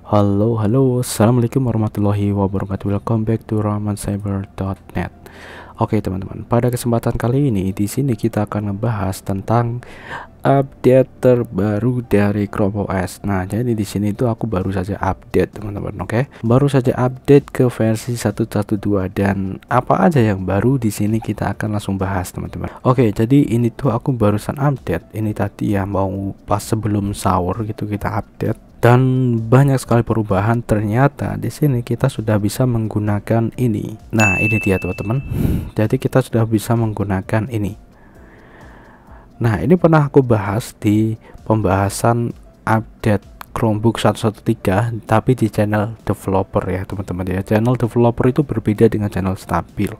Halo, halo, assalamualaikum warahmatullahi wabarakatuh. Welcome back to rahmancyber.net. Oke teman-teman, pada kesempatan kali ini di sini kita akan ngebahas tentang update terbaru dari Chrome OS. Nah, jadi di sini itu aku baru saja update teman-teman, oke? Baru saja update ke versi 1.12 dan apa aja yang baru di sini kita akan langsung bahas teman-teman. Oke, jadi ini tuh aku barusan update. Ini tadi ya mau pas sebelum sahur gitu kita update. Dan banyak sekali perubahan. Ternyata di sini kita sudah bisa menggunakan ini. Nah, ini dia teman-teman. Jadi kita sudah bisa menggunakan ini. Nah, ini pernah aku bahas di pembahasan update Chromebook 113, tapi di channel developer ya teman-teman ya. Channel developer itu berbeda dengan channel stabil,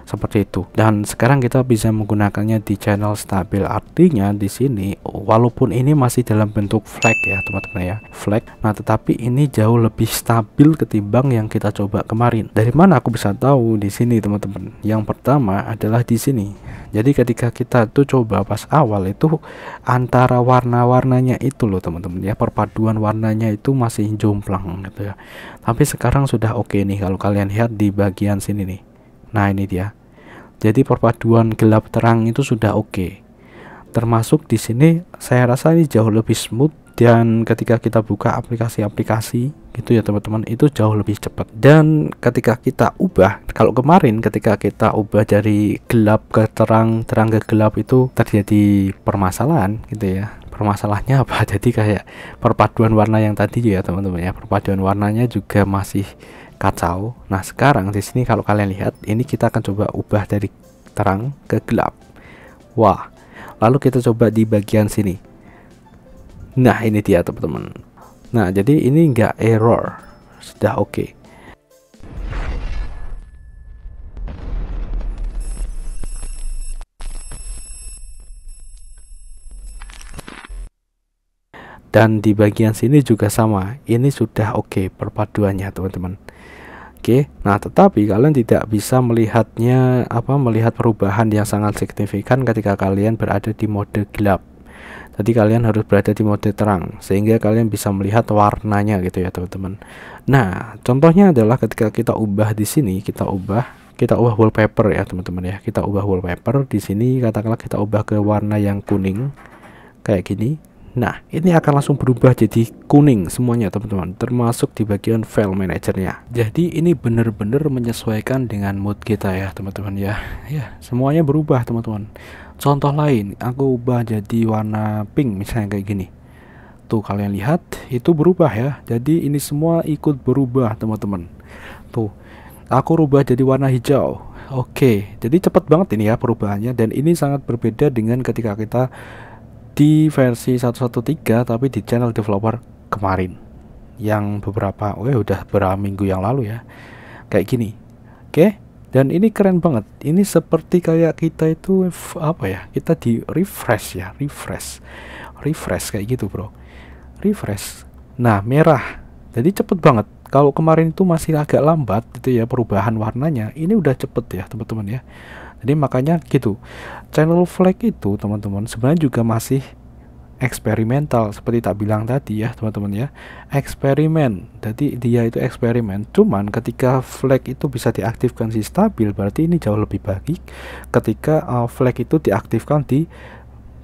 seperti itu. Dan sekarang kita bisa menggunakannya di channel stabil. Artinya di sini walaupun ini masih dalam bentuk flag ya teman-teman ya, flag. Nah, tetapi ini jauh lebih stabil ketimbang yang kita coba kemarin. Dari mana aku bisa tahu di sini teman-teman? Yang pertama adalah di sini. Jadi ketika kita tuh coba pas awal itu antara warna-warnanya itu loh teman-teman ya, perpaduan warnanya itu masih jomplang gitu ya. Tapi sekarang sudah oke nih kalau kalian lihat di bagian sini nih. Nah, ini dia. Jadi perpaduan gelap terang itu sudah oke. Termasuk di sini saya rasa ini jauh lebih smooth, dan ketika kita buka aplikasi-aplikasi gitu ya teman-teman, itu jauh lebih cepat. Dan ketika kita ubah, kalau kemarin ketika kita ubah dari gelap ke terang, terang ke gelap, itu terjadi permasalahan gitu ya. Permasalahannya apa? Jadi kayak perpaduan warna yang tadi ya teman-teman ya, perpaduan warnanya juga masih kacau. Nah, sekarang di sini kalau kalian lihat, ini kita akan coba ubah dari terang ke gelap. Wah, lalu kita coba di bagian sini. Nah, ini dia teman-teman. Nah, jadi ini enggak error, sudah oke. Dan di bagian sini juga sama, ini sudah oke perpaduannya teman-teman. Oke, nah tetapi kalian tidak bisa melihatnya melihat perubahan yang sangat signifikan ketika kalian berada di mode gelap. Jadi kalian harus berada di mode terang sehingga kalian bisa melihat warnanya gitu ya teman-teman. Nah, contohnya adalah ketika kita ubah di sini, kita ubah wallpaper ya teman-teman ya. Kita ubah wallpaper di sini, katakanlah kita ubah ke warna yang kuning kayak gini. Nah, ini akan langsung berubah jadi kuning semuanya teman-teman, termasuk di bagian file manajernya. Jadi ini benar-benar menyesuaikan dengan mood kita ya teman-teman ya. Ya, semuanya berubah teman-teman. Contoh lain, aku ubah jadi warna pink misalnya kayak gini. Tuh kalian lihat, itu berubah ya. Jadi ini semua ikut berubah teman-teman. Tuh, aku rubah jadi warna hijau. Oke, jadi cepat banget ini ya perubahannya. Dan ini sangat berbeda dengan ketika kita di versi 1.13 tapi di channel developer kemarin yang udah beberapa minggu yang lalu ya, kayak gini. Oke, dan ini keren banget. Ini seperti kayak kita itu kita di refresh ya, refresh kayak gitu bro, refresh. Nah, merah, jadi cepet banget. Kalau kemarin itu masih agak lambat gitu ya perubahan warnanya, ini udah cepet ya teman-teman ya. Jadi makanya gitu, channel flag itu teman-teman sebenarnya juga masih eksperimental seperti tak bilang tadi ya teman-teman ya, eksperimen. Jadi dia itu eksperimen, cuman ketika flag itu bisa diaktifkan si stabil, berarti ini jauh lebih baik ketika flag itu diaktifkan di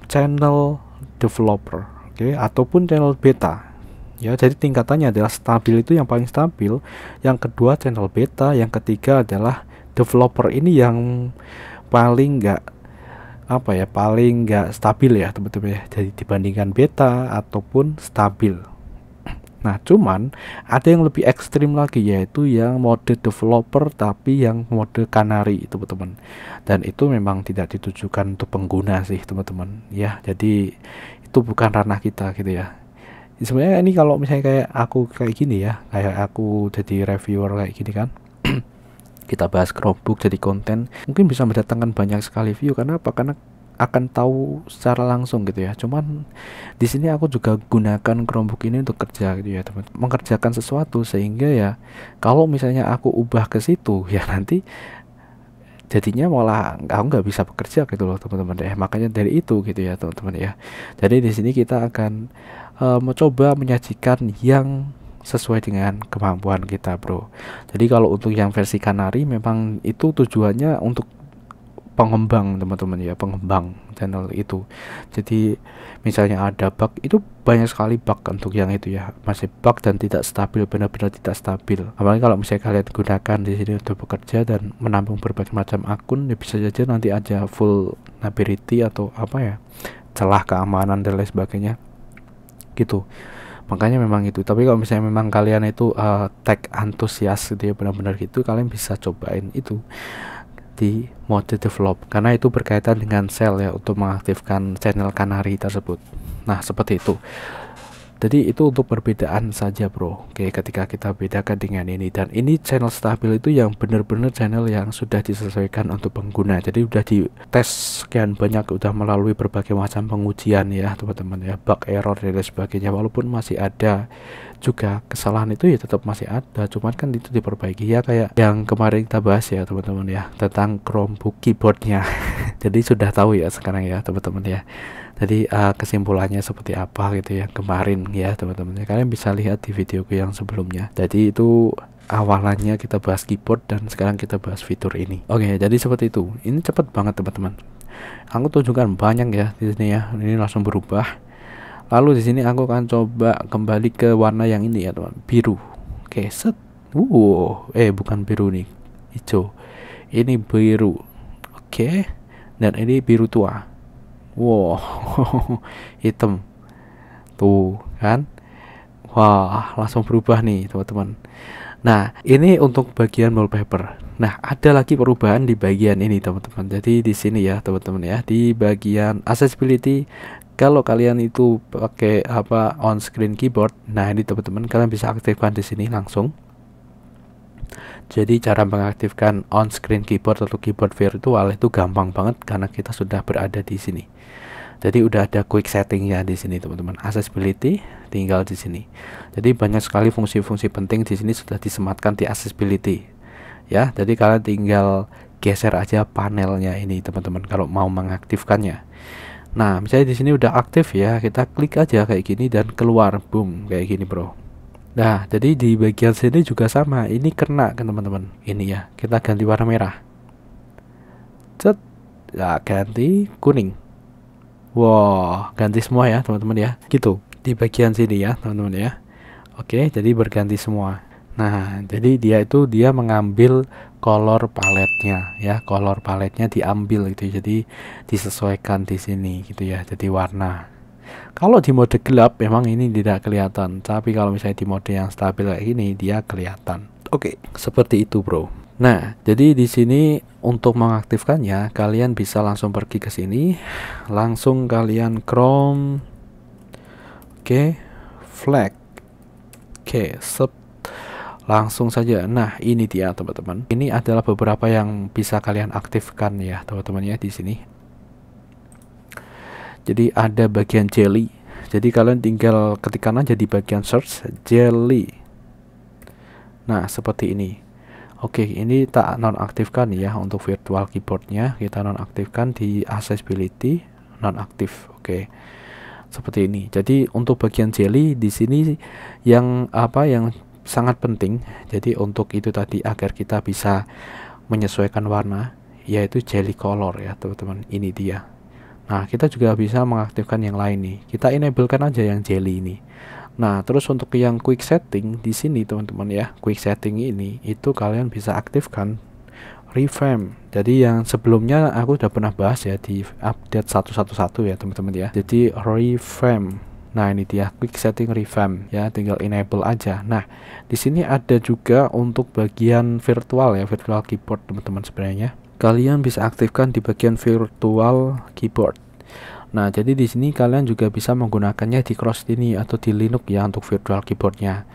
channel developer, oke, ataupun channel beta ya. Jadi tingkatannya adalah stabil itu yang paling stabil, yang kedua channel beta, yang ketiga adalah developer. Ini yang paling nggak stabil ya teman-teman ya, jadi dibandingkan beta ataupun stabil. Nah, cuman ada yang lebih ekstrim lagi, yaitu yang mode developer tapi yang mode kanari teman-teman, dan itu memang tidak ditujukan untuk pengguna sih teman-teman ya. Jadi itu bukan ranah kita gitu ya. Sebenarnya ini kalau misalnya kayak aku kayak gini ya, kayak aku jadi reviewer kayak gini kan, kita bahas Chromebook jadi konten, mungkin bisa mendatangkan banyak sekali view. Karena apa? Karena akan tahu secara langsung gitu ya. Cuman di sini aku juga gunakan Chromebook ini untuk kerja gitu ya teman, mengerjakan sesuatu, sehingga ya kalau misalnya aku ubah ke situ ya nanti jadinya malah aku nggak bisa bekerja gitu loh teman-teman ya. Makanya dari itu gitu ya teman-teman ya. Jadi di sini kita akan mencoba menyajikan yang sesuai dengan kemampuan kita, bro. Jadi kalau untuk yang versi Canary memang itu tujuannya untuk pengembang, teman-teman ya, pengembang channel itu. Jadi misalnya ada bug, itu banyak sekali bug untuk yang itu ya, masih bug dan tidak stabil, benar-benar tidak stabil. Apalagi kalau misalnya kalian gunakan di sini untuk bekerja dan menampung berbagai macam akun, ya bisa saja nanti aja full vulnerability atau apa ya, celah keamanan dan lain sebagainya gitu. Makanya memang itu. Tapi kalau misalnya memang kalian itu tech antusias gitu ya, benar-benar gitu, kalian bisa cobain itu di mode develop, karena itu berkaitan dengan shell ya, untuk mengaktifkan channel Canary tersebut. Nah seperti itu. Jadi itu untuk perbedaan saja, bro. Oke, ketika kita bedakan dengan ini, dan ini channel stabil itu yang benar-benar channel yang sudah disesuaikan untuk pengguna. Jadi udah dites sekian banyak, udah melalui berbagai macam pengujian ya teman-teman ya, bug, error dan lain sebagainya. Walaupun masih ada juga kesalahan itu ya, tetap masih ada, cuman kan itu diperbaiki ya, kayak yang kemarin kita bahas ya teman-teman ya, tentang Chromebook keyboardnya. Jadi sudah tahu ya sekarang ya teman-teman ya. Jadi kesimpulannya seperti apa gitu ya kemarin ya teman-teman. Kalian bisa lihat di videoku yang sebelumnya. Jadi itu awalannya kita bahas keyboard dan sekarang kita bahas fitur ini. Oke, jadi seperti itu. Ini cepat banget teman-teman. Aku tunjukkan banyak ya di sini ya. Ini langsung berubah. Lalu di sini aku akan coba kembali ke warna yang ini ya teman, biru. Oke, set. Bukan biru nih, hijau. Ini biru. Oke. Dan ini biru tua. Wow, hitam tuh kan. Wah, langsung berubah nih teman-teman. Nah ini untuk bagian wallpaper. Nah ada lagi perubahan di bagian ini teman-teman. Jadi di sini ya teman-teman ya, di bagian accessibility, kalau kalian itu pakai apa on screen keyboard, nah ini teman-teman kalian bisa aktifkan di sini langsung. Jadi cara mengaktifkan on screen keyboard atau keyboard virtual itu gampang banget karena kita sudah berada di sini. Jadi udah ada quick settingnya di sini teman-teman. Accessibility tinggal di sini. Jadi banyak sekali fungsi-fungsi penting di sini sudah disematkan di accessibility. Ya, jadi kalian tinggal geser aja panelnya ini teman-teman kalau mau mengaktifkannya. Nah, misalnya di sini udah aktif ya, kita klik aja kayak gini dan keluar, boom, kayak gini, bro. Nah, jadi di bagian sini juga sama. Ini kena kan teman-teman. Ini ya, kita ganti warna merah. Cet, ya ganti kuning. Wow, ganti semua ya teman-teman ya. Gitu. Di bagian sini ya teman-teman ya. Oke, jadi berganti semua. Nah, jadi dia mengambil color paletnya ya. Color paletnya diambil gitu. Jadi disesuaikan di sini gitu ya. Jadi warna. Kalau di mode gelap memang ini tidak kelihatan, tapi kalau misalnya di mode yang stabil kayak ini dia kelihatan. Oke, seperti itu, bro. Nah, jadi di sini untuk mengaktifkannya kalian bisa langsung pergi ke sini, langsung kalian Chrome, oke, flag, oke, langsung saja. Nah, ini dia teman-teman. Ini adalah beberapa yang bisa kalian aktifkan ya teman-teman ya di sini. Jadi ada bagian jelly. Jadi kalian tinggal ketikkan aja di bagian search jelly. Nah seperti ini. Oke, ini tak nonaktifkan ya untuk virtual keyboardnya. Kita nonaktifkan di accessibility nonaktif. Oke, seperti ini. Jadi untuk bagian jelly di sini yang sangat penting. Jadi untuk itu tadi agar kita bisa menyesuaikan warna, yaitu jelly color ya teman-teman. Ini dia. Nah, kita juga bisa mengaktifkan yang lain nih. Kita enablekan aja yang jelly ini. Nah, terus untuk yang quick setting di sini teman-teman ya, quick setting ini itu kalian bisa aktifkan revamp. Jadi yang sebelumnya aku udah pernah bahas ya di update 111 ya teman-teman ya. Jadi revamp. Nah, ini dia quick setting revamp ya, tinggal enable aja. Nah, di sini ada juga untuk bagian virtual ya, virtual keyboard teman-teman sebenarnya. Kalian bisa aktifkan di bagian virtual keyboard. Nah, jadi di sini kalian juga bisa menggunakannya di cross ini atau di Linux ya untuk virtual keyboardnya.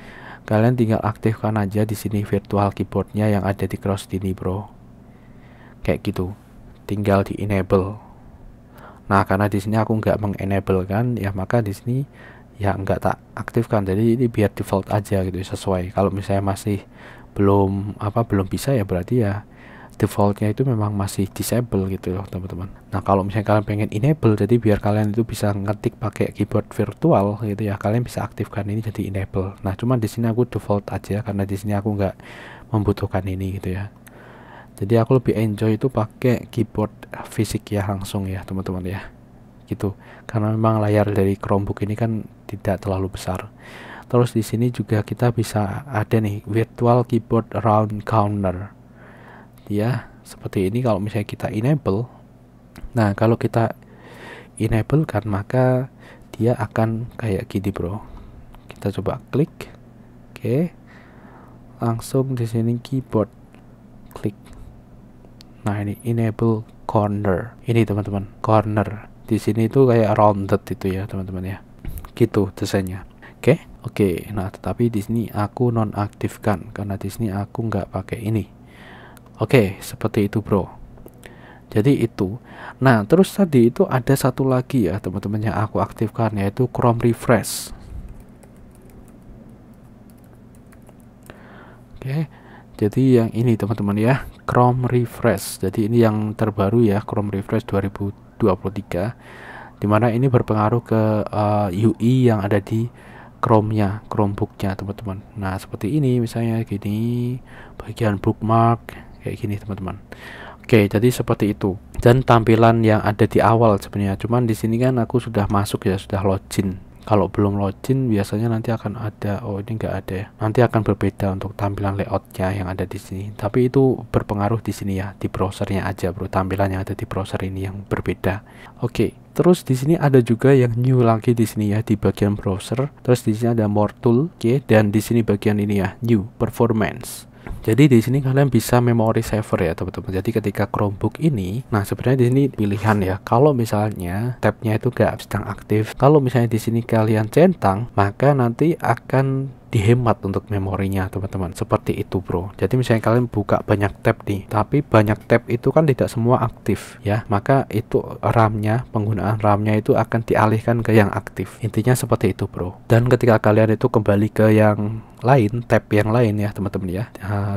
Kalian tinggal aktifkan aja di sini virtual keyboardnya yang ada di cross ini, bro. Kayak gitu. Tinggal di enable. Nah, karena di sini aku nggak mengenable kan, ya maka di sini ya nggak tak aktifkan. Jadi ini biar default aja gitu sesuai. Kalau misalnya masih belum bisa ya berarti ya defaultnya itu memang masih disable gitu loh teman-teman. Nah kalau misalnya kalian pengen enable, jadi biar kalian itu bisa ngetik pakai keyboard virtual gitu ya, kalian bisa aktifkan ini jadi enable. Nah cuman di sini aku default aja karena di sini aku nggak membutuhkan ini gitu ya. Jadi aku lebih enjoy itu pakai keyboard fisik ya langsung ya teman-teman ya, gitu. Karena memang layar dari Chromebook ini kan tidak terlalu besar. Terus di sini juga kita bisa ada nih virtual keyboard round counter. Ya, seperti ini kalau misalnya kita enable. Nah, kalau kita enable kan maka dia akan kayak gini, bro. Kita coba klik. Oke. Langsung di sini keyboard klik. Nah, ini enable corner. Ini teman-teman, corner. Di sini itu kayak rounded itu ya, teman-teman ya. Gitu desainnya. Oke. Nah, tetapi di sini aku nonaktifkan karena di sini aku nggak pakai ini. Oke, seperti itu, bro. Jadi itu. Nah, terus tadi itu ada satu lagi ya, teman-teman yang aku aktifkan, yaitu Chrome Refresh. Oke. Jadi yang ini teman-teman ya, Chrome Refresh. Jadi ini yang terbaru ya, Chrome Refresh 2023. Dimana ini berpengaruh ke UI yang ada di Chrome-nya, Chromebook-nya teman-teman. Nah seperti ini misalnya gini, bagian bookmark kayak gini teman-teman. Oke, jadi seperti itu. Dan tampilan yang ada di awal sebenarnya. Cuman di sini kan aku sudah masuk ya, sudah login. Kalau belum login biasanya nanti akan ada, oh ini enggak ada ya. Nanti akan berbeda untuk tampilan layoutnya yang ada di sini. Tapi itu berpengaruh di sini ya, di browsernya aja, bro. Tampilan yang ada di browser ini yang berbeda. Oke, terus di sini ada juga yang new lagi di sini ya, di bagian browser. Terus di sini ada more tool, oke, dan di sini bagian ini ya, new performance. Jadi di sini kalian bisa memory saver ya teman-teman. Jadi ketika Chromebook ini, nah sebenarnya di sini pilihan ya. Kalau misalnya tabnya itu gak sedang aktif, kalau misalnya di sini kalian centang, maka nanti akan dihemat untuk memorinya teman-teman. Seperti itu, bro. Jadi misalnya kalian buka banyak tab nih, tapi banyak tab itu kan tidak semua aktif ya, maka itu RAM-nya, penggunaan RAM-nya itu akan dialihkan ke yang aktif. Intinya seperti itu, bro. Dan ketika kalian itu kembali ke yang lain, tab yang lain ya teman-teman ya,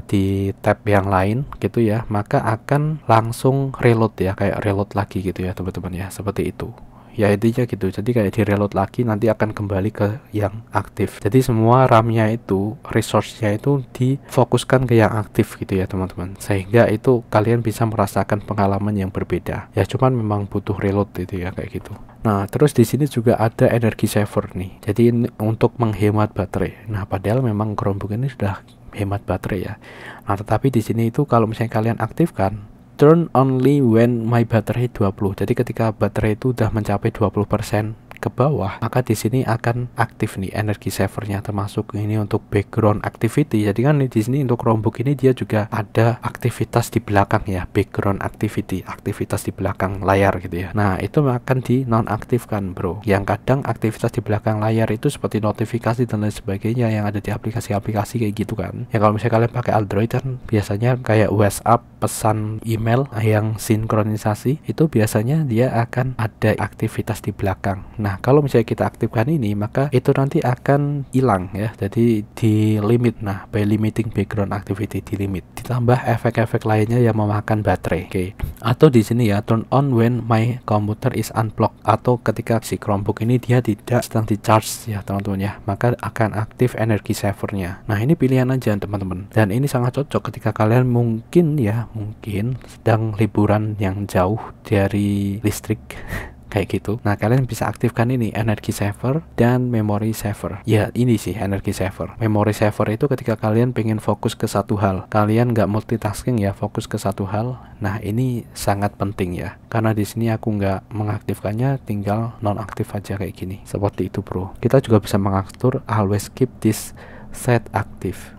di tab yang lain gitu ya, maka akan langsung reload ya, kayak reload lagi gitu ya teman-teman ya, seperti itu ya. Intinya gitu, jadi kayak di reload lagi nanti akan kembali ke yang aktif. Jadi semua RAM-nya itu, resource-nya itu difokuskan ke yang aktif gitu ya teman-teman, sehingga itu kalian bisa merasakan pengalaman yang berbeda ya. Cuman memang butuh reload itu ya, kayak gitu. Nah terus di sini juga ada energy saver nih, jadi ini untuk menghemat baterai. Nah padahal memang Chromebook ini sudah hemat baterai ya. Nah tetapi di sini itu kalau misalnya kalian aktifkan turn only when my battery 20. Jadi ketika baterai itu udah mencapai 20% ke bawah, maka di sini akan aktif nih energi savernya, termasuk ini untuk background activity. Jadi kan di sini untuk Chromebook ini dia juga ada aktivitas di belakang ya, background activity, aktivitas di belakang layar gitu ya. Nah itu akan di nonaktifkan, bro. Yang kadang aktivitas di belakang layar itu seperti notifikasi dan lain sebagainya yang ada di aplikasi-aplikasi kayak gitu kan. Ya kalau misalnya kalian pakai Android kan biasanya kayak WhatsApp, pesan email yang sinkronisasi itu biasanya dia akan ada aktivitas di belakang. Nah kalau misalnya kita aktifkan ini, maka itu nanti akan hilang ya. Jadi di limit. Nah by limiting background activity, di limit. Ditambah efek-efek lainnya yang memakan baterai. Oke. Atau di sini ya, turn on when my computer is unplugged, atau ketika si Chromebook ini dia tidak sedang di charge ya teman-teman ya, maka akan aktif energi savernya. Nah ini pilihan aja teman-teman, dan ini sangat cocok ketika kalian mungkin sedang liburan yang jauh dari listrik kayak gitu. Nah kalian bisa aktifkan ini energy saver dan memory saver ya. Ini sih energy saver. Memory saver itu ketika kalian pengen fokus ke satu hal, kalian nggak multitasking ya, fokus ke satu hal. Nah ini sangat penting ya, karena di sini aku nggak mengaktifkannya, tinggal nonaktif aja kayak gini. Seperti itu, bro. Kita juga bisa mengatur always keep this set active.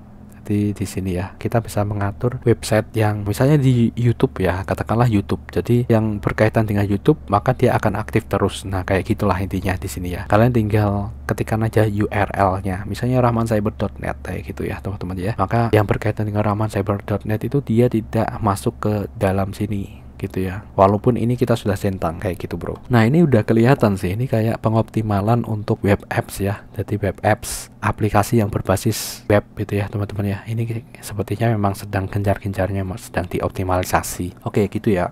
Di sini ya kita bisa mengatur website yang misalnya di YouTube ya, katakanlah YouTube, jadi yang berkaitan dengan YouTube maka dia akan aktif terus. Nah kayak gitulah intinya di sini ya. Kalian tinggal ketikkan aja URL-nya, misalnya rahmancyber.net kayak gitu ya teman-teman ya, maka yang berkaitan dengan rahmancyber.net itu dia tidak masuk ke dalam sini gitu ya, walaupun ini kita sudah centang kayak gitu bro. Nah ini udah kelihatan sih, ini kayak pengoptimalan untuk web apps ya, jadi web apps aplikasi yang berbasis web gitu ya teman-teman ya. Ini sepertinya memang sedang gencar-gencarnya sedang dioptimalisasi. Oke gitu ya,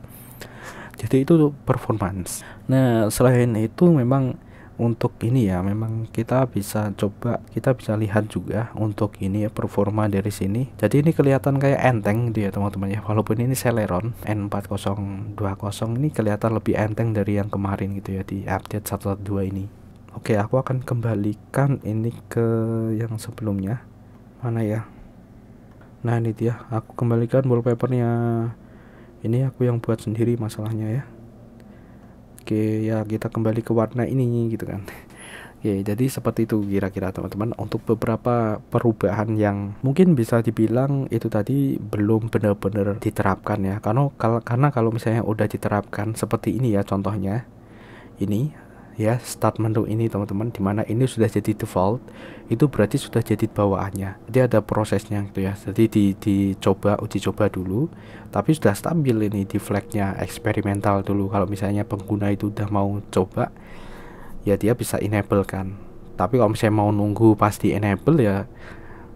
jadi itu performance. Nah selain itu memang untuk ini ya, memang kita bisa lihat juga untuk ini ya, performa dari sini. Jadi ini kelihatan kayak enteng gitu ya teman-teman ya, walaupun ini Celeron N4020 ini kelihatan lebih enteng dari yang kemarin gitu ya di update 1.2 ini. Oke, aku akan kembalikan ini ke yang sebelumnya. Mana ya? Nah ini dia, aku kembalikan wallpapernya. Ini aku yang buat sendiri masalahnya ya. Oke ya, kita kembali ke warna ini gitu kan. Oke, jadi seperti itu kira-kira teman-teman untuk beberapa perubahan yang mungkin bisa dibilang itu tadi belum benar-benar diterapkan ya. Karena kalau misalnya udah diterapkan seperti ini ya, contohnya ini ya, start menu ini teman-teman, dimana ini sudah jadi default, itu berarti sudah jadi bawaannya. Jadi ada prosesnya gitu ya. Jadi uji coba dulu, tapi sudah stabil ini di flagnya eksperimental dulu. Kalau misalnya pengguna itu udah mau coba ya dia bisa enable kan. Tapi kalau misalnya mau nunggu pas di enable ya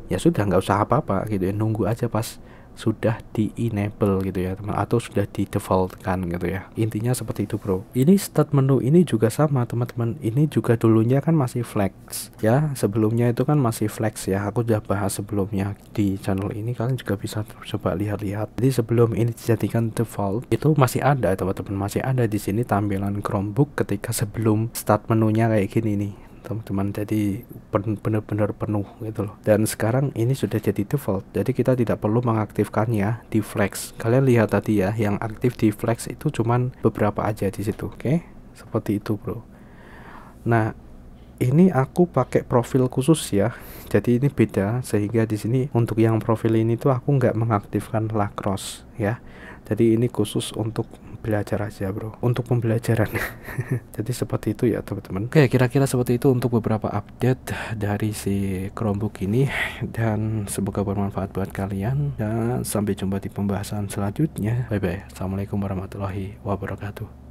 sudah nggak usah apa-apa gitu ya, nunggu aja pas sudah di enable gitu ya teman, atau sudah di default kan gitu ya. Intinya seperti itu bro. Ini start menu ini juga sama teman-teman, ini juga dulunya kan masih flex ya, sebelumnya itu kan masih flex ya, aku udah bahas sebelumnya di channel ini, kalian juga bisa coba lihat-lihat. Jadi sebelum ini dijadikan default itu masih ada teman-teman, masih ada di sini tampilan Chromebook ketika sebelum start menunya kayak gini nih teman-teman, jadi benar-benar penuh gitu loh. Dan sekarang ini sudah jadi default, jadi kita tidak perlu mengaktifkannya di flex. Kalian lihat tadi ya, yang aktif di flex itu cuman beberapa aja di situ. Oke, seperti itu bro. Nah ini aku pakai profil khusus ya, jadi ini beda, sehingga di sini untuk yang profil ini tuh aku nggak mengaktifkan lacrosse ya. Jadi ini khusus untuk belajar aja bro, untuk pembelajaran. Jadi seperti itu ya teman-teman. Oke, kira-kira seperti itu untuk beberapa update dari si Chromebook ini, dan semoga bermanfaat buat kalian, dan sampai jumpa di pembahasan selanjutnya. Bye bye. Assalamualaikum warahmatullahi wabarakatuh.